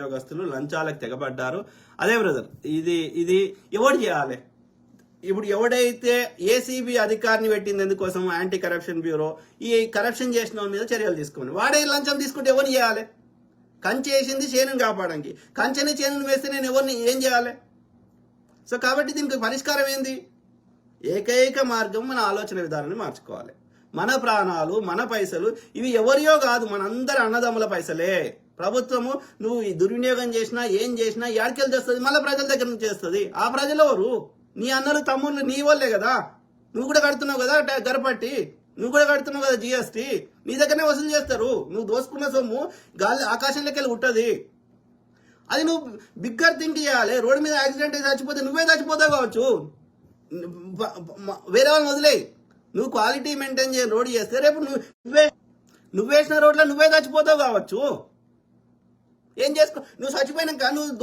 ఉద్యోగస్తులు లంచాలకు తెగబడ్డారు. అదే బ్రదర్, ఇది ఎవడు చేయాలి? ఇప్పుడు ఎవడైతే ఏసీబీ అధికారిని పెట్టింది ఎందుకోసం, యాంటీ కరప్షన్ బ్యూరో, ఈ కరప్షన్ చేసిన మీద చర్యలు తీసుకోండి. వాడే లంచం తీసుకుంటే ఎవరిని చేయాలి? కంచె వేసింది చేనుని కాపాడానికి, కంచెని చేనుని వేస్తే నేను ఎవరిని ఏం చేయాలి? సో కాబట్టి దీనికి పరిష్కారం ఏంది? ఏకైక మార్గం మన ఆలోచన విధానాన్ని మార్చుకోవాలి. మన ప్రాణాలు, మన పైసలు ఇవి ఎవరియో కాదు, మనందరి అన్నదమ్ముల పైసలే. ప్రభుత్వము నువ్వు ఈ దుర్వినియోగం చేసినా ఏం చేసినా యాడికెళ్ళి చేస్తుంది? మళ్ళీ ప్రజల దగ్గర నుంచి చేస్తుంది. ఆ ప్రజలు ఎవరు? నీ అన్నలు తమ్ముళ్ళు నీ వాళ్ళే కదా. నువ్వు కూడా కడుతున్నావు కదా గరపట్టి, నువ్వు కూడా కడుతున్నావు కదా జిఎస్టీ, నీ దగ్గరనే వసూలు చేస్తారు. నువ్వు దోసుకున్న సొమ్ము గాలి ఆకాశంలోకి వెళ్ళి ఉంటుంది. అది నువ్వు బిగ్గర్ థింక్ చేయాలి. రోడ్డు మీద యాక్సిడెంట్ అయితే చచ్చిపోతే నువ్వే చచ్చిపోతావు కావచ్చు, వేరే వాళ్ళని వదిలే. నువ్వు క్వాలిటీ మెయింటైన్ చేయ రోడ్ చేస్తే రేపు నువ్వేసిన రోడ్లో నువ్వే చచ్చిపోతావు కావచ్చు. ఏం చేసుకో, నువ్వు చచ్చిపోయినాక నువ్వు